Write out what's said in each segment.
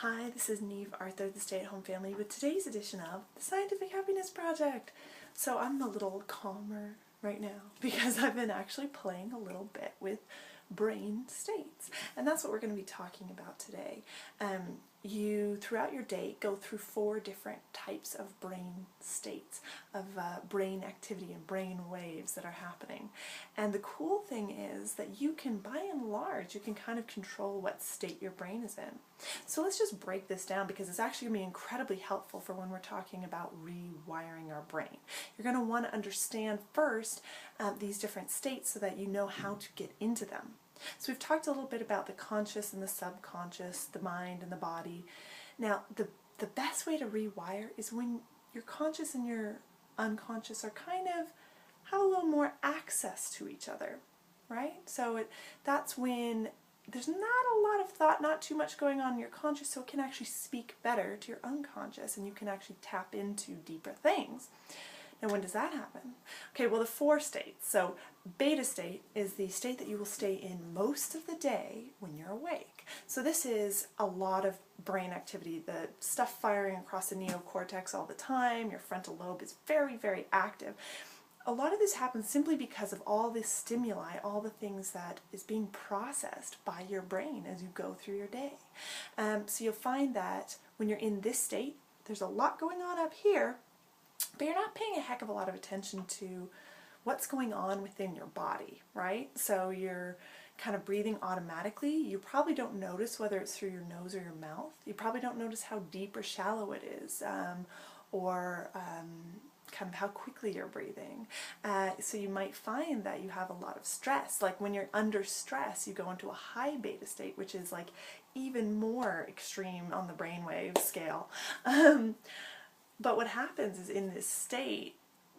Hi, this is Neve Arthur, the Stay-at-Home Family, with today's edition of the Scientific Happiness Project. So I'm a little calmer right now because I've been actually playing a little bit with brain states, and that's what we're going to be talking about today. You, throughout your day, go through 4 different types of brain states, of brain activity and brain waves that are happening. And the cool thing is that you can, by and large, you can kind of control what state your brain is in. So let's just break this down because it's actually going to be incredibly helpful for when we're talking about rewiring our brain. You're going to want to understand first these different states so that you know how to get into them. So we've talked a little bit about the conscious and the subconscious, the mind and the body. Now, the best way to rewire is when your conscious and your unconscious are kind of have a little more access to each other, right? So that's when there's not a lot of thought, not too much going on in your conscious, so it can actually speak better to your unconscious and you can actually tap into deeper things. Now, when does that happen? Okay, well, the 4 states. So beta state is the state that you will stay in most of the day when you're awake. So this is a lot of brain activity, the stuff firing across the neocortex all the time. Your frontal lobe is very, very active. A lot of this happens simply because of all this stimuli, all the things that is being processed by your brain as you go through your day. So you'll find that when you're in this state, there's a lot going on up here, but you're not paying a heck of a lot of attention to what's going on within your body, right? So you're kind of breathing automatically. You probably don't notice whether it's through your nose or your mouth. You probably don't notice how deep or shallow it is, or kind of how quickly you're breathing. So you might find that you have a lot of stress. Like when you're under stress, you go into a high beta state, which is like even more extreme on the brainwave scale. But what happens is in this state,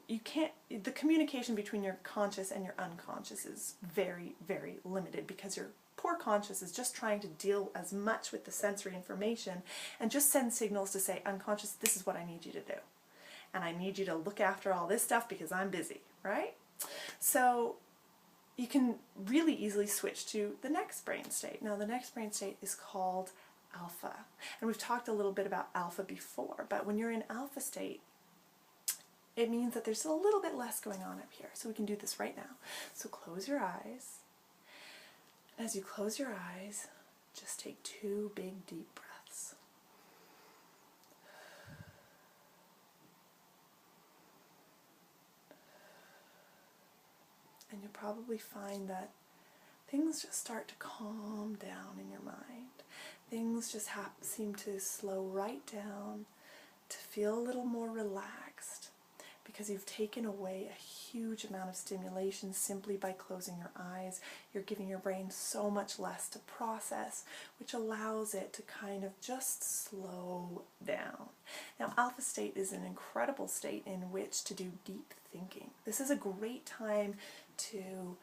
the communication between your conscious and your unconscious is very, very limited because your poor conscious is just trying to deal as much with the sensory information and just send signals to say, unconscious, this is what I need you to do. And I need you to look after all this stuff because I'm busy, right? So you can really easily switch to the next brain state. Now, the next brain state is called alpha. And we've talked a little bit about alpha before, but when you're in alpha state, it means that there's a little bit less going on up here. So we can do this right now. So close your eyes. As you close your eyes, just take 2 big deep breaths. And you'll probably find that things just start to calm down in your mind. Things just seem to slow right down, to feel a little more relaxed, because you've taken away a huge amount of stimulation simply by closing your eyes. You're giving your brain so much less to process, which allows it to kind of just slow down. Now, alpha state is an incredible state in which to do deep thinking. This is a great time to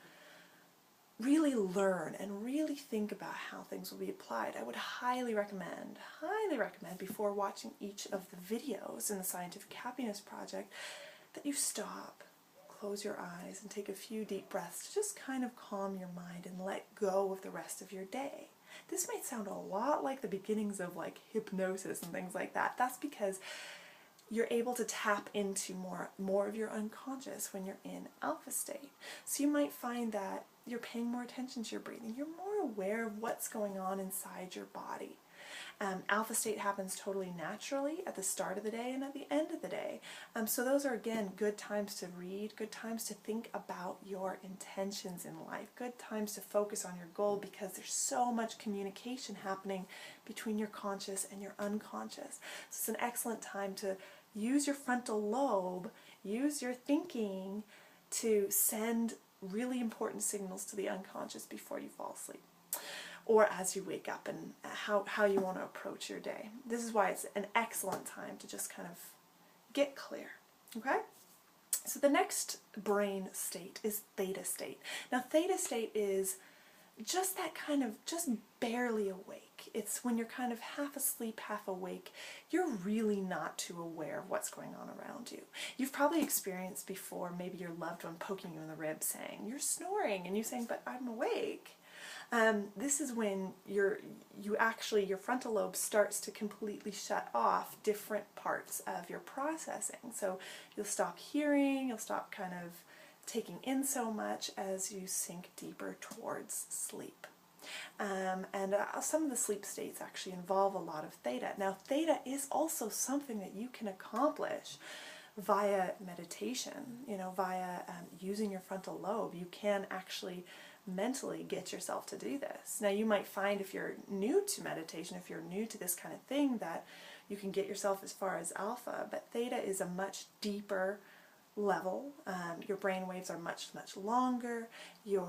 really learn and really think about how things will be applied. I would highly recommend before watching each of the videos in the Scientific Happiness Project that you stop, close your eyes, and take a few deep breaths to just kind of calm your mind and let go of the rest of your day. This might sound a lot like the beginnings of like hypnosis and things like that. That's because you're able to tap into more of your unconscious when you're in alpha state. So you might find that you're paying more attention to your breathing. You're more aware of what's going on inside your body. Alpha state happens totally naturally at the start of the day and at the end of the day. So those are, again, good times to read, good times to think about your intentions in life, good times to focus on your goal because there's so much communication happening between your conscious and your unconscious. So it's an excellent time to use your frontal lobe, use your thinking to send really important signals to the unconscious before you fall asleep or as you wake up, and how you want to approach your day. This is why it's an excellent time to just kind of get clear, okay? So the next brain state is theta state. Now, theta state is just that kind of just barely awake. It's when you're kind of half asleep, half awake. You're really not too aware of what's going on around you. You've probably experienced before maybe your loved one poking you in the ribs saying, "You're snoring," and you saying, "But I'm awake." This is when your frontal lobe starts to completely shut off different parts of your processing. So you'll stop hearing, you'll stop kind of taking in so much as you sink deeper towards sleep. Some of the sleep states actually involve a lot of theta. Now, theta is also something that you can accomplish via meditation, via using your frontal lobe. You can actually mentally get yourself to do this. Now, you might find if you're new to meditation, if you're new to this kind of thing, that you can get yourself as far as alpha, but theta is a much deeper level. Your brain waves are much longer. You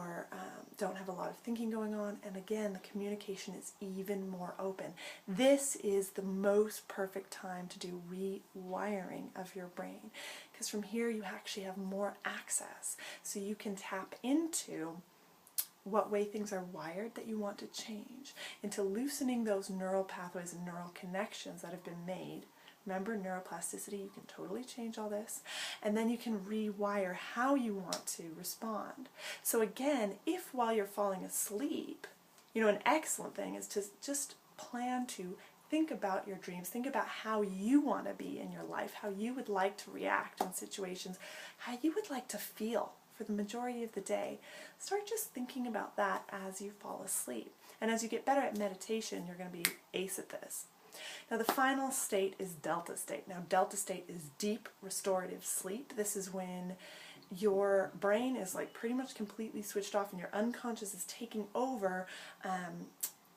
don't have a lot of thinking going on, and again, the communication is even more open. This is the most perfect time to do rewiring of your brain, because from here you actually have more access, so you can tap into what way things are wired that you want to change, into loosening those neural pathways and neural connections that have been made. Remember, neuroplasticity, you can totally change all this. And then you can rewire how you want to respond. So again, if while you're falling asleep, an excellent thing is to just plan to think about your dreams, think about how you want to be in your life, how you would like to react in situations, how you would like to feel for the majority of the day. Start just thinking about that as you fall asleep. And as you get better at meditation, you're going to be ace at this. Now, the final state is delta state. Now, delta state is deep restorative sleep. This is when your brain is like pretty much completely switched off and your unconscious is taking over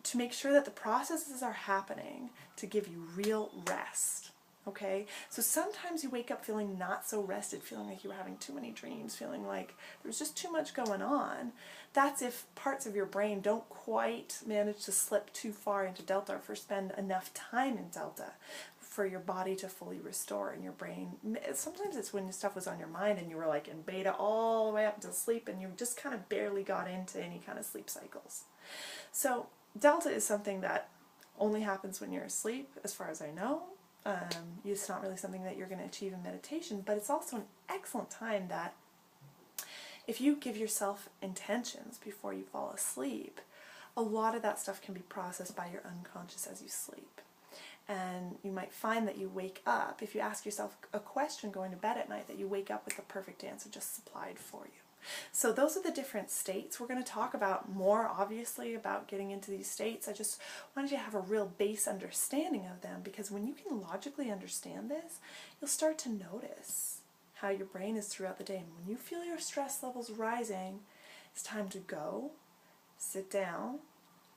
to make sure that the processes are happening to give you real rest. Okay, so sometimes you wake up feeling not so rested, feeling like you were having too many dreams, feeling like there's just too much going on. That's if parts of your brain don't quite manage to slip too far into delta or spend enough time in delta for your body to fully restore. And your brain, sometimes it's when stuff was on your mind and you were like in beta all the way up to sleep and you just kind of barely got into any kind of sleep cycles. So delta is something that only happens when you're asleep, as far as I know. It's not really something that you're going to achieve in meditation, but it's also an excellent time that if you give yourself intentions before you fall asleep, a lot of that stuff can be processed by your unconscious as you sleep. And you might find that you wake up, if you ask yourself a question going to bed at night, that you wake up with the perfect answer just supplied for you. So those are the different states. We're going to talk about more, obviously, about getting into these states. I just wanted you to have a real base understanding of them, because when you can logically understand this, you'll start to notice how your brain is throughout the day. And when you feel your stress levels rising, it's time to go, sit down,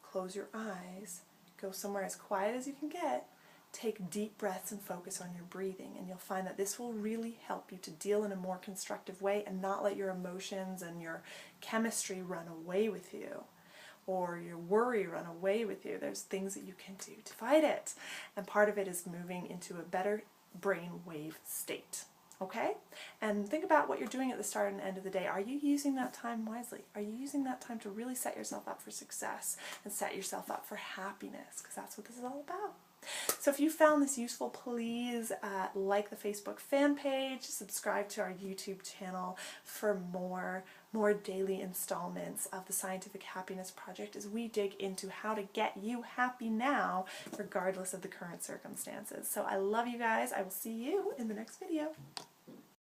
close your eyes, go somewhere as quiet as you can get, take deep breaths and focus on your breathing, and you'll find that this will really help you to deal in a more constructive way and not let your emotions and your chemistry run away with you or your worry run away with you. There's things that you can do to fight it, and part of it is moving into a better brain wave state. Okay? And think about what you're doing at the start and end of the day. Are you using that time wisely? Are you using that time to really set yourself up for success and set yourself up for happiness? Because that's what this is all about. So if you found this useful, please like the Facebook fan page, subscribe to our YouTube channel for more daily installments of the Scientific Happiness Project as we dig into how to get you happy now, regardless of the current circumstances. So I love you guys. I will see you in the next video.